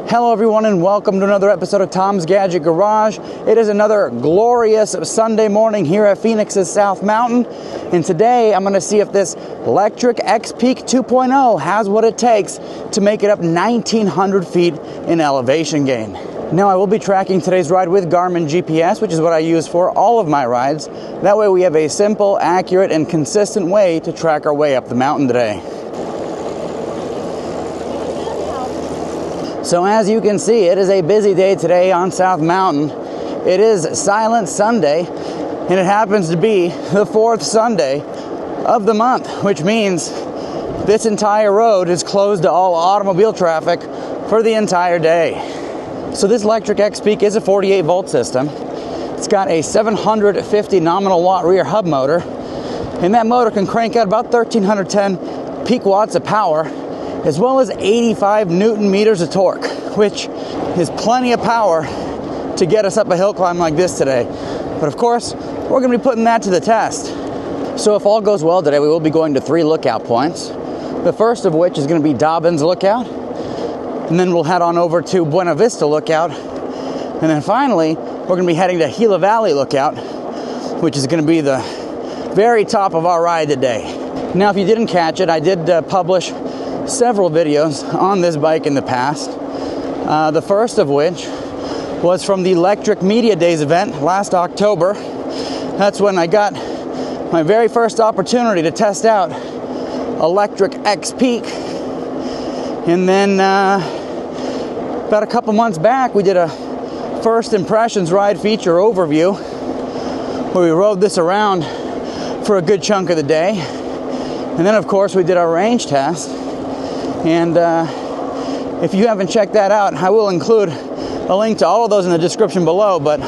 Hello everyone and welcome to another episode of Tom's Gadget Garage. It is another glorious Sunday morning here at Phoenix's South Mountain. And today I'm going to see if this Lectric XPeak 2.0 has what it takes to make it up 1,900 feet in elevation gain. Now I will be tracking today's ride with Garmin GPS, which is what I use for all of my rides. That way we have a simple, accurate, and consistent way to track our way up the mountain today. So as you can see, it is a busy day today on South Mountain. It is Silent Sunday, and it happens to be the fourth Sunday of the month, which means this entire road is closed to all automobile traffic for the entire day. So this Lectric XPeak is a 48 volt system. It's got a 750 nominal watt rear hub motor, and that motor can crank out about 1,310 peak watts of power, as well as 85 Newton meters of torque, which is plenty of power to get us up a hill climb like this today. But of course, we're going to be putting that to the test. So if all goes well today, we will be going to 3 lookout points. The first of which is going to be Dobbins Lookout, and then we'll head on over to Buena Vista Lookout, and then finally, we're going to be heading to Gila Valley Lookout, which is going to be the very top of our ride today. Now, if you didn't catch it, I did publish several videos on this bike in the past. The first of which was from the Lectric Media Days event last October. That's when I got my very first opportunity to test out a Lectric XPeak. And then about a couple months back, we did a first impressions ride feature overview where we rode this around for a good chunk of the day. And then of course we did our range test. And if you haven't checked that out, I will include a link to all of those in the description below. But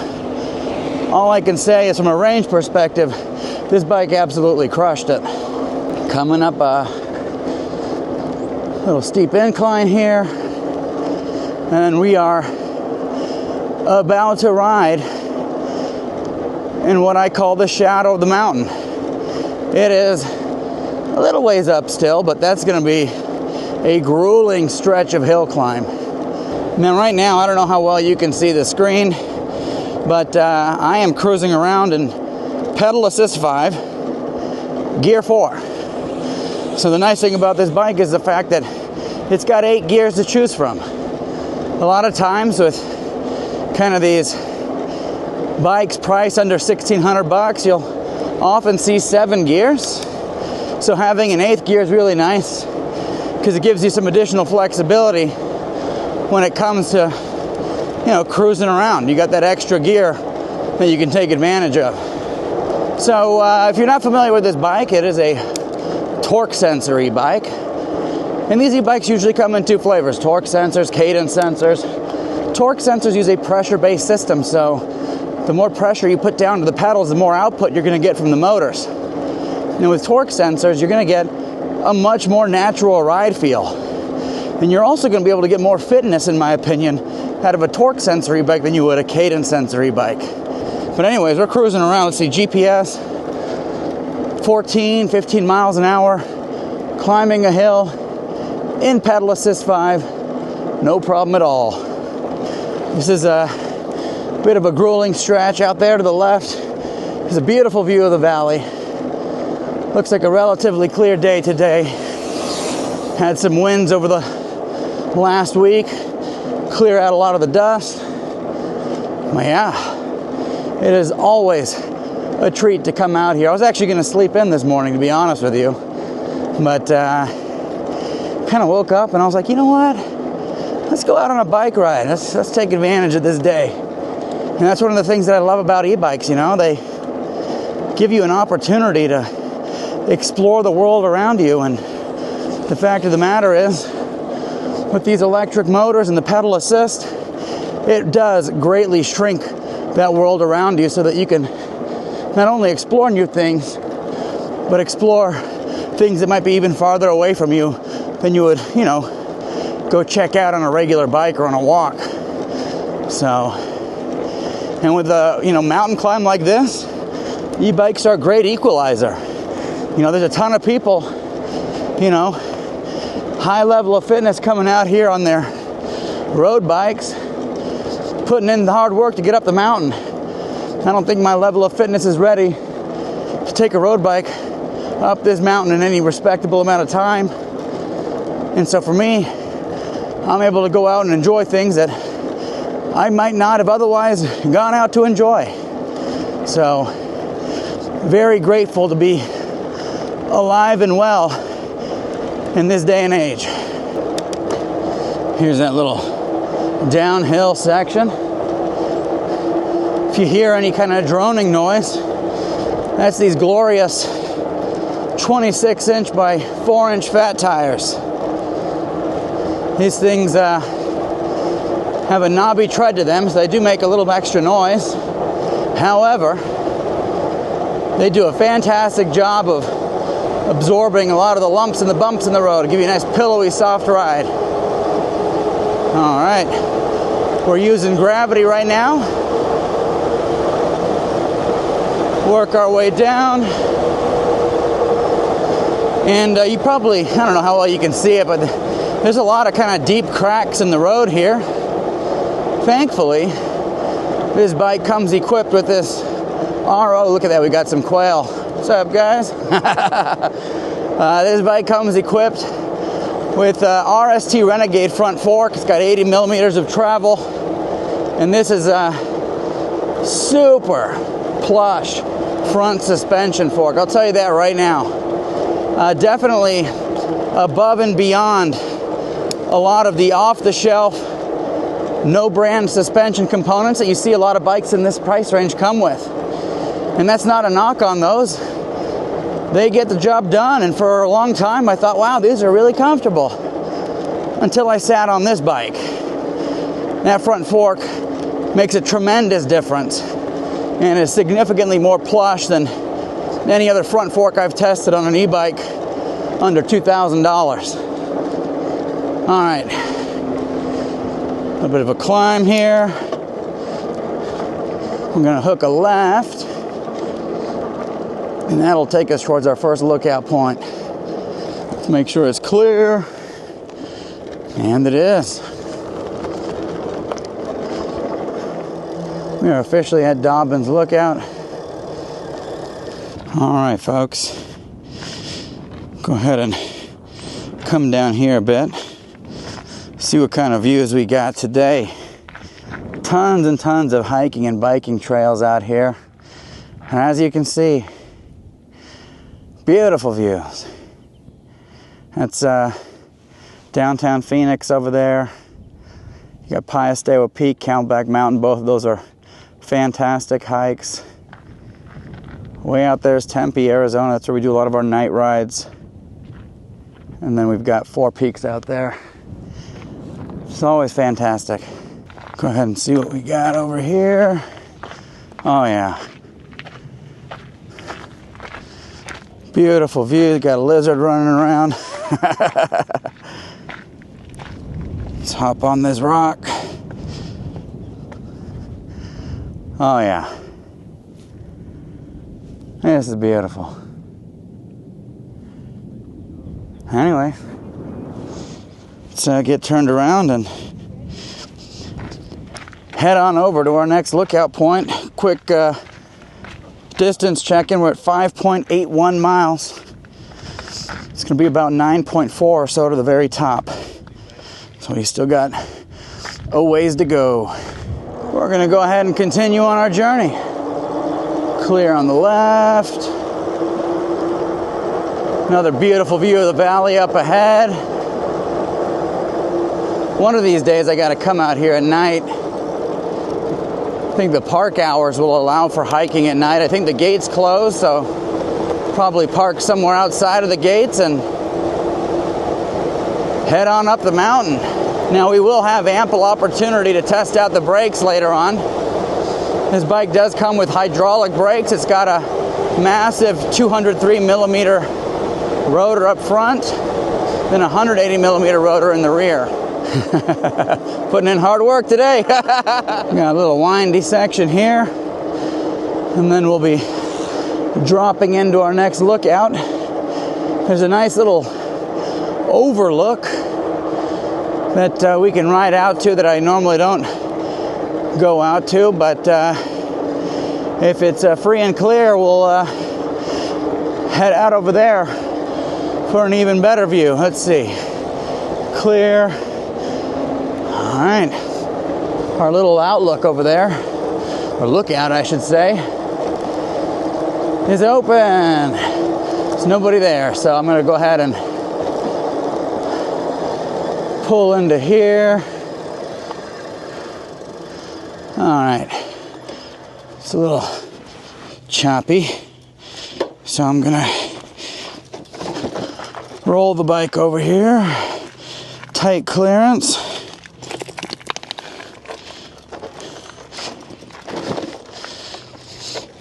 all I can say is from a range perspective, this bike absolutely crushed it. Coming up a little steep incline here, and we are about to ride in what I call the shadow of the mountain. It is a little ways up still, but that's going to be a grueling stretch of hill climb. Now right now, I don't know how well you can see the screen, but I am cruising around in pedal assist 5, gear 4. So the nice thing about this bike is the fact that it's got 8 gears to choose from. A lot of times with kind of these bikes priced under 1,600 bucks, you'll often see 7 gears. So having an 8th gear is really nice, because it gives you some additional flexibility when it comes to, cruising around. You got that extra gear that you can take advantage of. So if you're not familiar with this bike, it is a torque sensor e-bike. And these e-bikes usually come in 2 flavors, torque sensors, cadence sensors. Torque sensors use a pressure-based system, so the more pressure you put down to the pedals, the more output you're going to get from the motors. And with torque sensors, you're going to get a much more natural ride feel. And you're also going to be able to get more fitness, in my opinion, out of a torque sensor e-bike than you would a cadence sensor e-bike. But anyways, we're cruising around. Let's see, GPS, 15 miles an hour, climbing a hill in pedal assist 5, no problem at all. This is a bit of a grueling stretch. Out there to the left is a beautiful view of the valley. Looks like a relatively clear day today. Had some winds over the last week, clear out a lot of the dust. But yeah, it is always a treat to come out here. I was actually going to sleep in this morning, to be honest with you, but kind of woke up and I was like, you know what? Let's go out on a bike ride. Let's take advantage of this day. And that's one of the things that I love about e-bikes. They give you an opportunity to explore the world around you. And the fact of the matter is, with these electric motors and the pedal assist, it does greatly shrink that world around you so that you can not only explore new things, but explore things that might be even farther away from you than you would, go check out on a regular bike or on a walk. So, and with a, mountain climb like this, e-bikes are a great equalizer. There's a ton of people, high level of fitness coming out here on their road bikes, putting in the hard work to get up the mountain. I don't think my level of fitness is ready to take a road bike up this mountain in any respectable amount of time. And so for me, I'm able to go out and enjoy things that I might not have otherwise gone out to enjoy. So, very grateful to be alive and well in this day and age. Here's that little downhill section. If you hear any kind of droning noise, that's these glorious 26-inch by 4-inch fat tires. These things have a knobby tread to them, so they do make a little extra noise. However, they do a fantastic job of absorbing a lot of the lumps and the bumps in the road to give you a nice pillowy, soft ride. All right, we're using gravity right now. Work our way down. And you probably, I don't know how well you can see it, but there's a lot of kind of deep cracks in the road here. Thankfully, this bike comes equipped with this look at that, we got some quail. What's up, guys? This bike comes equipped with RST Renegade front fork. It's got 80 millimeters of travel. And this is a super plush front suspension fork. I'll tell you that right now. Definitely above and beyond a lot of the off-the-shelf, no-brand suspension components that you see a lot of bikes in this price range come with. And that's not a knock on those. They get the job done, and for a long time I thought, wow, these are really comfortable. Until I sat on this bike. That front fork makes a tremendous difference and is significantly more plush than any other front fork I've tested on an e-bike under $2,000. All right, a little bit of a climb here. We're gonna hook a left, and that'll take us towards our first lookout point. Let's make sure it's clear, and it is. We are officially at Dobbins Lookout. All right, folks, go ahead and come down here a bit. See what kind of views we got today. Tons and tons of hiking and biking trails out here. And as you can see, beautiful views. That's downtown Phoenix over there. You got Piestewa Peak, Camelback Mountain. Both of those are fantastic hikes. Way out there is Tempe, Arizona. That's where we do a lot of our night rides. And then we've got Four Peaks out there. It's always fantastic. Go ahead and see what we got over here. Oh yeah. Beautiful view. Got a lizard running around. Let's hop on this rock. Oh yeah. This is beautiful. Anyway, let's get turned around and head on over to our next lookout point. Quick distance check-in. We're at 5.81 miles. It's going to be about 9.4 or so to the very top. So we still got a ways to go. We're going to go ahead and continue on our journey. Clear on the left. Another beautiful view of the valley up ahead. One of these days I got to come out here at night. I think the park hours will allow for hiking at night. I think the gates close, so probably park somewhere outside of the gates and head on up the mountain. Now we will have ample opportunity to test out the brakes later on. This bike does come with hydraulic brakes. It's got a massive 203 millimeter rotor up front, then a 180 millimeter rotor in the rear. Putting in hard work today. Got a little windy section here, and then we'll be dropping into our next lookout. There's a nice little overlook that we can ride out to that I normally don't go out to, but if it's free and clear, we'll head out over there for an even better view. Let's see. Clear. All right. Our little outlook over there, or lookout I should say, is open. There's nobody there, so I'm gonna go ahead and pull into here. All right. It's a little choppy, so I'm gonna roll the bike over here. Tight clearance.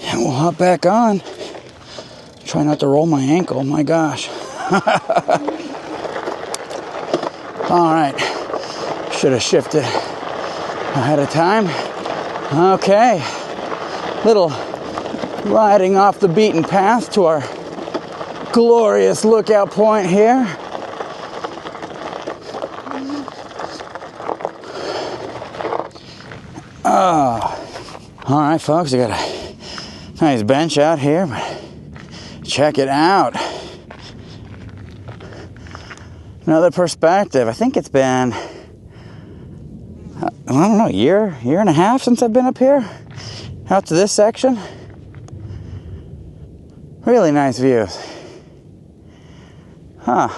And we'll hop back on. Try not to roll my ankle, my gosh. All right, should have shifted ahead of time. Okay, little riding off the beaten path to our glorious lookout point here. All right, folks, I got a nice bench out here, but check it out. Another perspective. I think it's been, I don't know, year and a half since I've been up here, out to this section. Really nice views. Huh.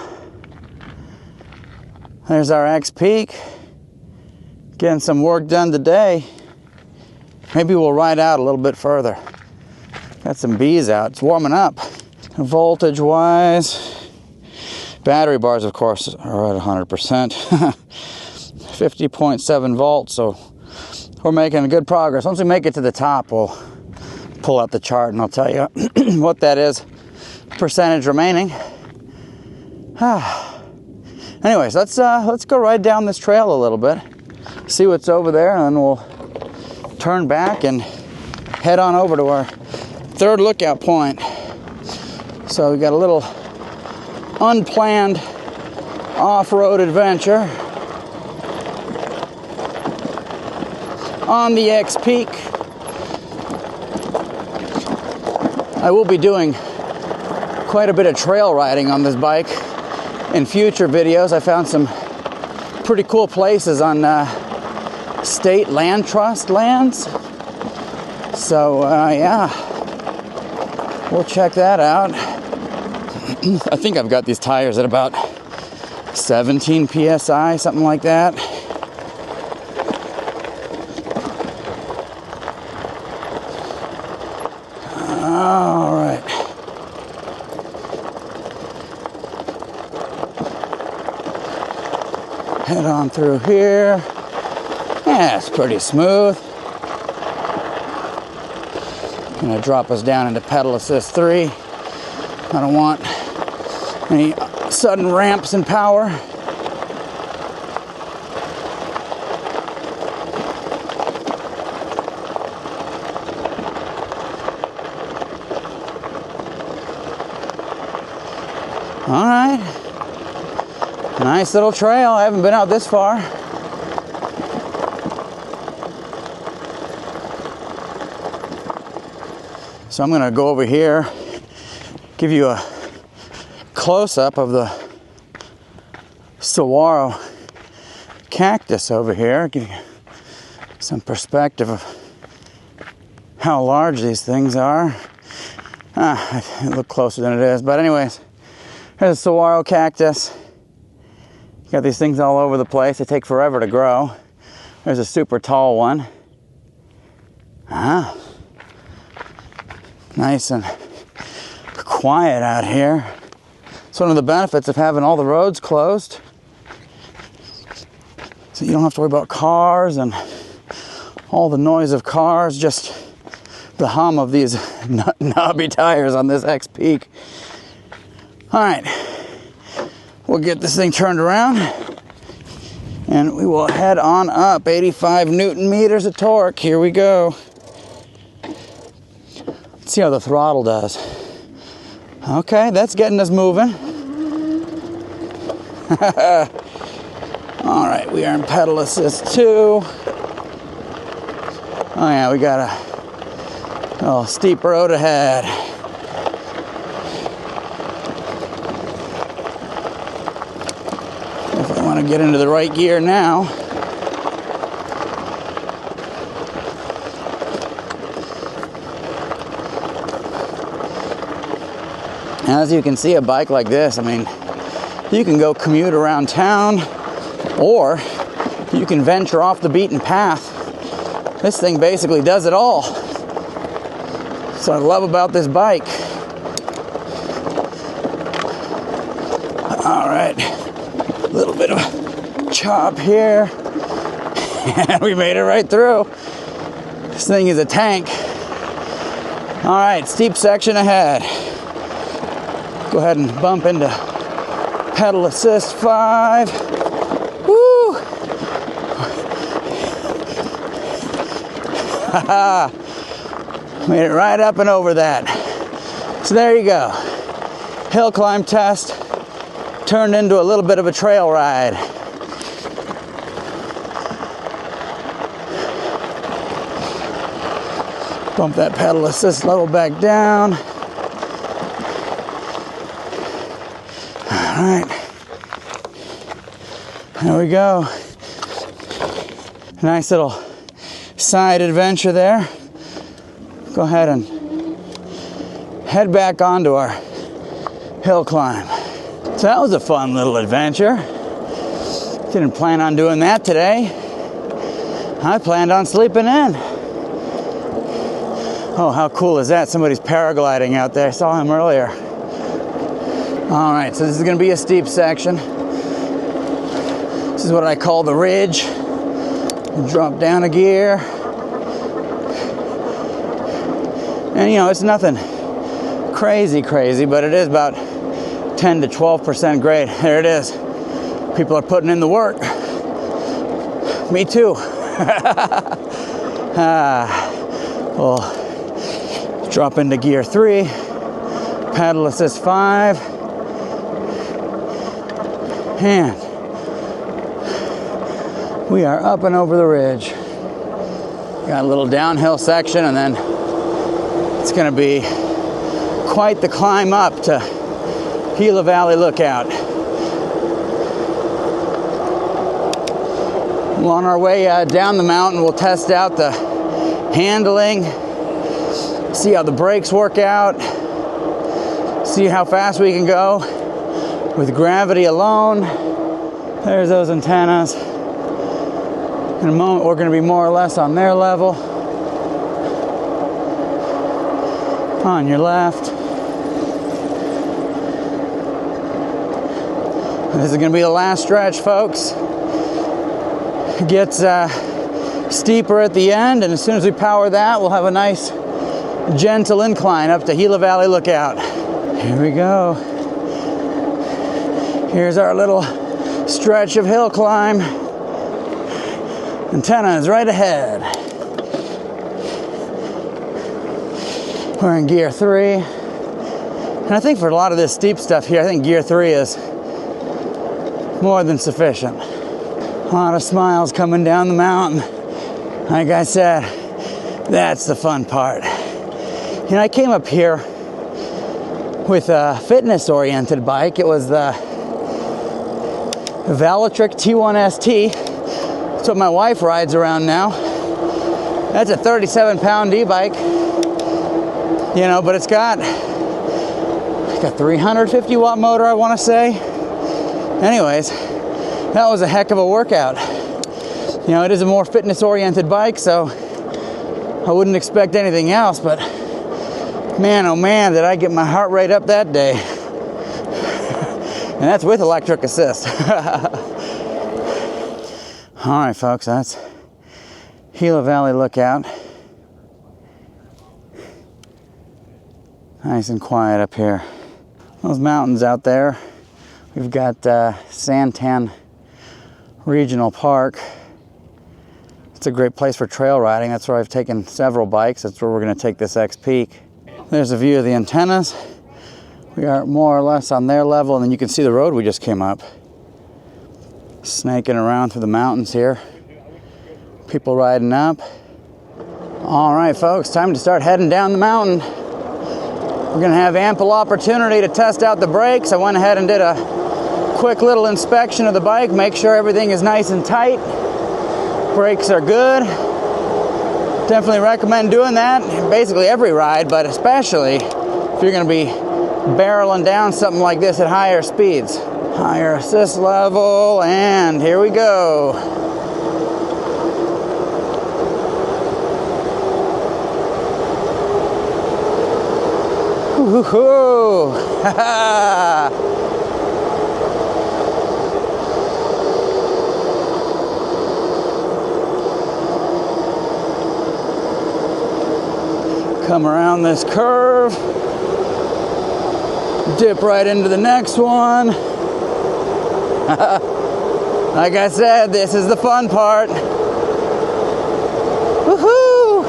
There's our XPeak. Getting some work done today. Maybe we'll ride out a little bit further. Got some bees out. It's warming up. Voltage wise, battery bars, of course, are at 100%. 50.7 volts, so we're making good progress. Once we make it to the top, we'll pull out the chart and I'll tell you what that is, percentage remaining. Anyways, let's go ride down this trail a little bit, see what's over there, and then we'll turn back and head on over to our third lookout point. So we got a little unplanned off-road adventure on the XPeak. I will be doing quite a bit of trail riding on this bike in future videos. I found some pretty cool places on state land trust lands. So yeah, we'll check that out. I think I've got these tires at about 17 PSI, something like that. All right. Head on through here. Yeah, it's pretty smooth. Gonna drop us down into pedal assist 3. I don't want any sudden ramps in power. All right, nice little trail. I haven't been out this far. So I'm gonna go over here, give you a close-up of the saguaro cactus over here, give you some perspective of how large these things are. It look closer than it is, but anyways, here's a saguaro cactus. You got these things all over the place. They take forever to grow. There's a super tall one. Nice and quiet out here. It's one of the benefits of having all the roads closed. So you don't have to worry about cars and all the noise of cars, just the hum of these knobby tires on this XPeak. All right, we'll get this thing turned around and we will head on up. 85 Newton meters of torque. Here we go. Let's see how the throttle does. Okay, that's getting us moving. All right, we are in pedal assist 2. Oh yeah, we got a steep road ahead. If I want to get into the right gear now. As you can see, a bike like this, I mean, you can go commute around town, or you can venture off the beaten path. This thing basically does it all. That's what I love about this bike. All right, a little bit of a chop here. And we made it right through. This thing is a tank. All right, steep section ahead. Go ahead and bump into pedal assist 5. Woo! Made it right up and over that. So there you go. Hill climb test turned into a little bit of a trail ride. Bump that pedal assist level back down. All right, there we go. Nice little side adventure there. Go ahead and head back onto our hill climb. So that was a fun little adventure. Didn't plan on doing that today. I planned on sleeping in. Oh, how cool is that? Somebody's paragliding out there. I saw him earlier. All right, so this is going to be a steep section. This is what I call the ridge. Drop down a gear. And you know, it's nothing crazy, but it is about 10 to 12% grade. There it is. People are putting in the work. Me too. We'll drop into gear 3. Pedal assist 5. And we are up and over the ridge. Got a little downhill section, and then it's going to be quite the climb up to Gila Valley Lookout. Well, on our way down the mountain, we'll test out the handling, see how the brakes work out, see how fast we can go with gravity alone. There's those antennas. In a moment, we're going to be more or less on their level. On your left. This is going to be the last stretch, folks. It gets steeper at the end, and as soon as we power that, we'll have a nice gentle incline up to Gila Valley Lookout. Here we go. Here's our little stretch of hill climb. Antenna is right ahead. We're in gear 3. And I think for a lot of this steep stuff here, I think gear 3 is more than sufficient. A lot of smiles coming down the mountain. Like I said, that's the fun part. You know, I came up here with a fitness-oriented bike. It was the Lectric T1 ST. That's what my wife rides around now. That's a 37-pound e-bike. You know, but it's got like a 350 watt motor, I want to say. Anyways, that was a heck of a workout. You know, it is a more fitness-oriented bike, so I wouldn't expect anything else, but man, oh man, did I get my heart rate up that day. And that's with electric assist. All right, folks, that's Gila Valley Lookout. Nice and quiet up here. Those mountains out there. We've got Santan Regional Park. It's a great place for trail riding. That's where I've taken several bikes. That's where we're going to take this XPeak. There's a view of the antennas. We are more or less on their level, and then you can see the road we just came up. Snaking around through the mountains here. People riding up. All right, folks, time to start heading down the mountain. We're gonna have ample opportunity to test out the brakes. I went ahead and did a quick little inspection of the bike, make sure everything is nice and tight. Brakes are good. Definitely recommend doing that basically every ride, but especially if you're gonna be barreling down something like this at higher speeds. Higher assist level, and here we go. Woohoo! Come around this curve, dip right into the next one. Like I said, this is the fun part. Woohoo!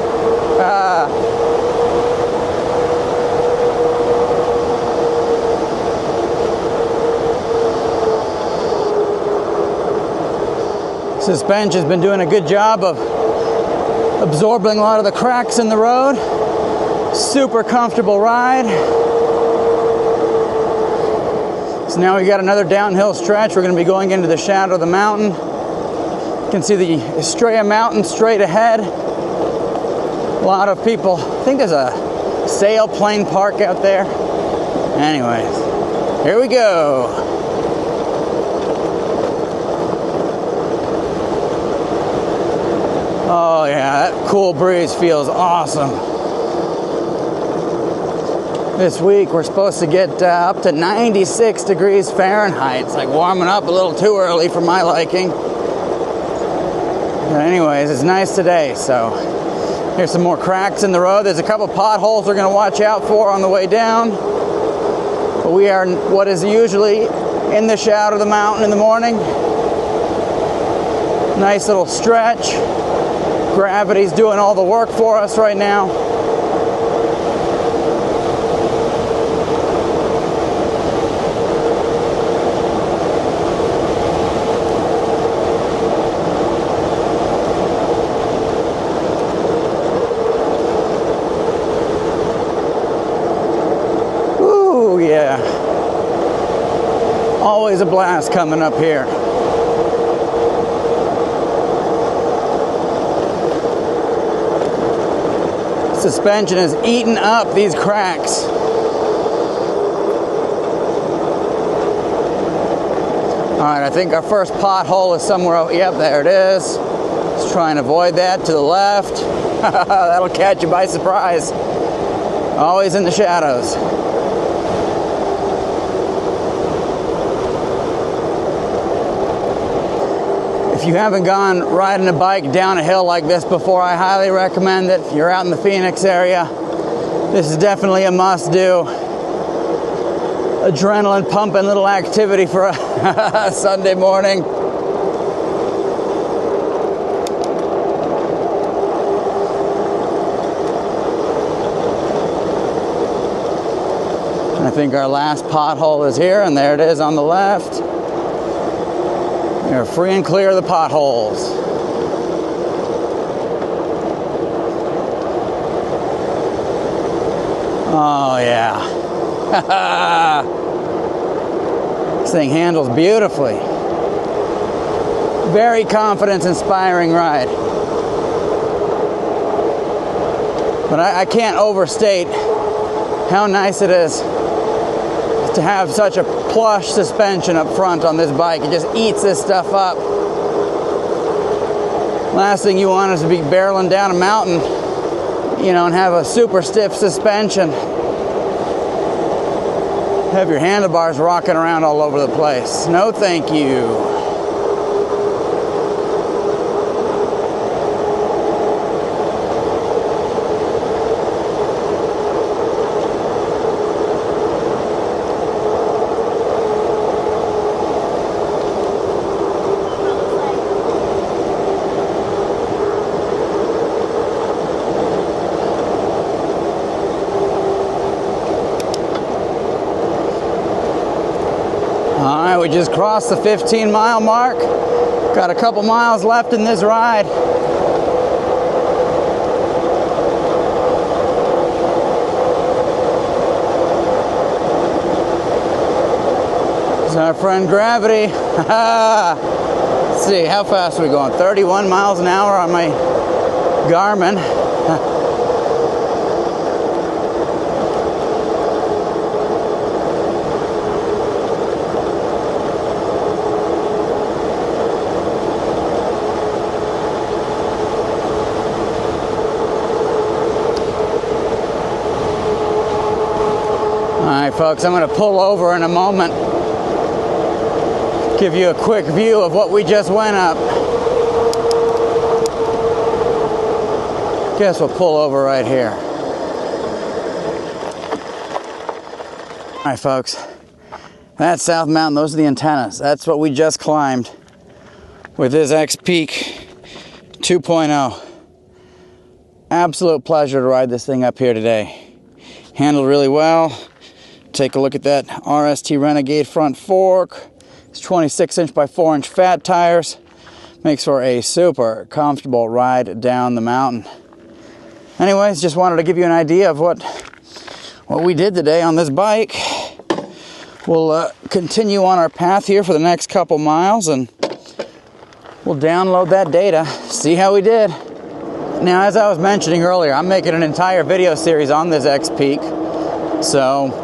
Suspension's been doing a good job of absorbing a lot of the cracks in the road. Super comfortable ride. So now we got another downhill stretch. We're going to be going into the shadow of the mountain. You can see the Estrella Mountain straight ahead. A lot of people. I think there's a sailplane park out there. Anyways, here we go. Oh yeah, that cool breeze feels awesome. This week we're supposed to get up to 96 degrees Fahrenheit. It's like warming up a little too early for my liking. But anyways, it's nice today. So here's some more cracks in the road. There's a couple potholes we're going to watch out for on the way down. But we are what is usually in the shadow of the mountain in the morning. Nice little stretch. Gravity's doing all the work for us right now. Ooh, yeah. Always a blast coming up here. Suspension is eating up these cracks. All right, I think our first pothole is somewhere over. Yep, there it is. Let's try and avoid that to the left. That'll catch you by surprise. Always in the shadows. If you haven't gone riding a bike down a hill like this before, I highly recommend it. If you're out in the Phoenix area, this is definitely a must-do. Adrenaline pumping little activity for a Sunday morning. I think our last pothole is here, and there it is on the left. You're free and clear of the potholes. Oh yeah. This thing handles beautifully. Very confidence-inspiring ride. But I can't overstate how nice it is to have such a plush suspension up front on this bike. It just eats this stuff up. Last thing you want is to be barreling down a mountain, you know, and have a super stiff suspension. Have your handlebars rocking around all over the place. No thank you. We just crossed the 15-mile mark. Got a couple miles left in this ride. There's our friend Gravity. Let's see, how fast are we going? 31 miles an hour on my Garmin. Alright folks, I'm going to pull over in a moment. Give you a quick view of what we just went up. Guess we'll pull over right here. Alright folks, that's South Mountain, those are the antennas. That's what we just climbed with this XPeak 2.0. Absolute pleasure to ride this thing up here today. Handled really well. Take a look at that RST Renegade front fork. It's 26-inch by 4-inch fat tires. Makes for a super comfortable ride down the mountain. Anyways, just wanted to give you an idea of what we did today on this bike. We'll continue on our path here for the next couple miles and we'll download that data, see how we did. Now, as I was mentioning earlier, I'm making an entire video series on this XPeak. So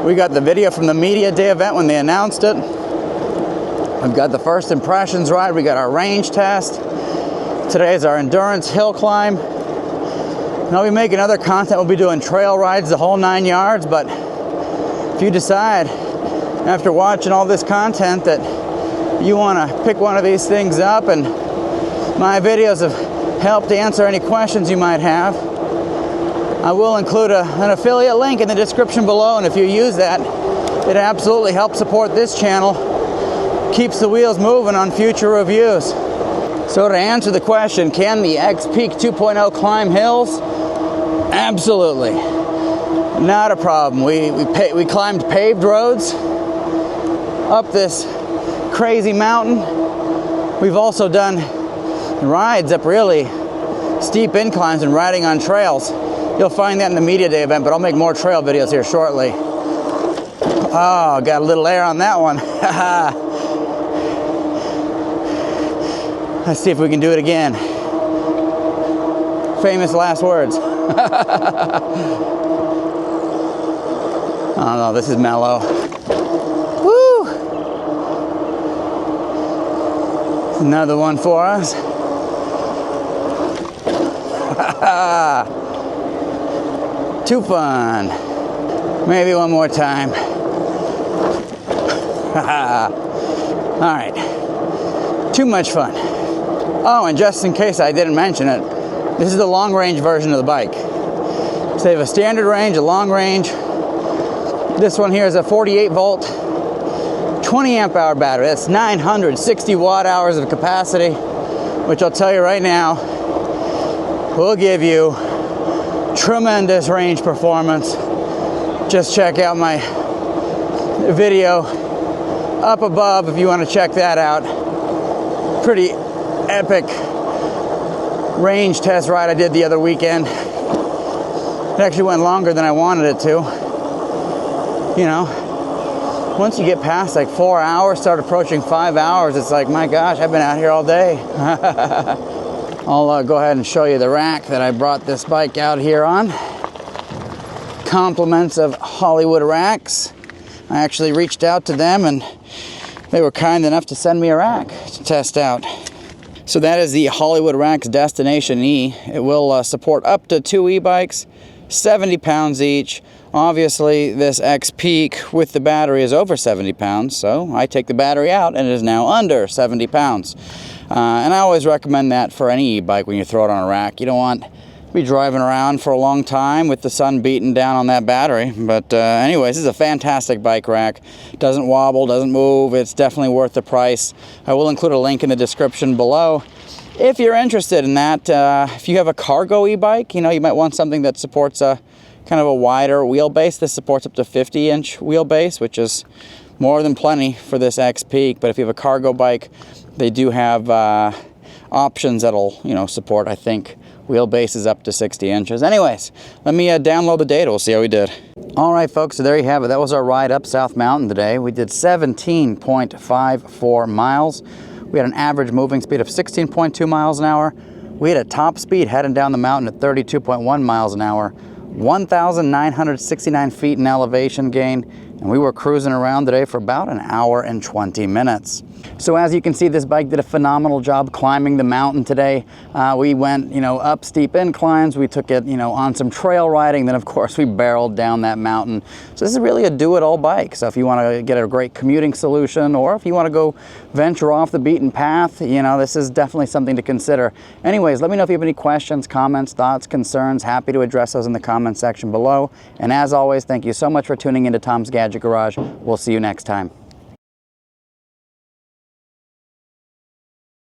we got the video from the media day event when they announced it. We've got the first impressions ride. We got our range test. Today is our endurance hill climb. And I'll be making other content. We'll be doing trail rides, the whole 9 yards. But if you decide after watching all this content that you want to pick one of these things up and my videos have helped answer any questions you might have, I will include an affiliate link in the description below, and if you use that, it absolutely helps support this channel, keeps the wheels moving on future reviews. So to answer the question, can the XPeak 2.0 climb hills? Absolutely. Not a problem. We climbed paved roads up this crazy mountain. We've also done rides up really steep inclines and riding on trails. You'll find that in the media day event, but I'll make more trail videos here shortly. Oh, got a little air on that one. Let's see if we can do it again. Famous last words. Oh no, this is mellow. Woo! Another one for us. Too fun. Maybe one more time. All right. Too much fun. Oh, and just in case I didn't mention it, this is the long range version of the bike. So they have a standard range, a long range. This one here is a 48 volt, 20 amp hour battery. That's 960 watt hours of capacity, which I'll tell you right now, will give you tremendous range performance. Just check out my video up above if you want to check that out. Pretty epic range test ride I did the other weekend. It actually went longer than I wanted it to. You know, once you get past like 4 hours, start approaching 5 hours, it's like, my gosh, I've been out here all day. I'll go ahead and show you the rack that I brought this bike out here on. Compliments of Hollywood Racks. I actually reached out to them and they were kind enough to send me a rack to test out. So that is the Hollywood Racks Destination E. It will support up to 2 e-bikes, 70 pounds each. Obviously, this XPeak with the battery is over 70 pounds, so I take the battery out and it is now under 70 pounds. And I always recommend that for any e-bike when you throw it on a rack. You don't want to be driving around for a long time with the sun beating down on that battery. But anyways, this is a fantastic bike rack. Doesn't wobble, doesn't move. It's definitely worth the price. I will include a link in the description below. If you're interested in that, if you have a Cargo E-Bike, you know, you might want something that supports a kind of a wider wheelbase. This supports up to 50-inch wheelbase, which is more than plenty for this XPeak. But if you have a cargo bike, they do have options that'll, you know, support, I think, wheelbases up to 60 inches. Anyways, let me download the data. We'll see how we did. All right, folks, so there you have it. That was our ride up South Mountain today. We did 17.54 miles. We had an average moving speed of 16.2 miles an hour. We had a top speed heading down the mountain at 32.1 miles an hour, 1,969 feet in elevation gain, and we were cruising around today for about an hour and 20 minutes. So as you can see, this bike did a phenomenal job climbing the mountain today. We went, you know, up steep inclines. We took it, you know, on some trail riding. Then, of course, we barreled down that mountain. So this is really a do-it-all bike. So if you want to get a great commuting solution, or if you want to go venture off the beaten path, you know, this is definitely something to consider. Anyways, let me know if you have any questions, comments, thoughts, concerns. Happy to address those in the comment section below. And as always, thank you so much for tuning into Tom's Gadget Garage. We'll see you next time.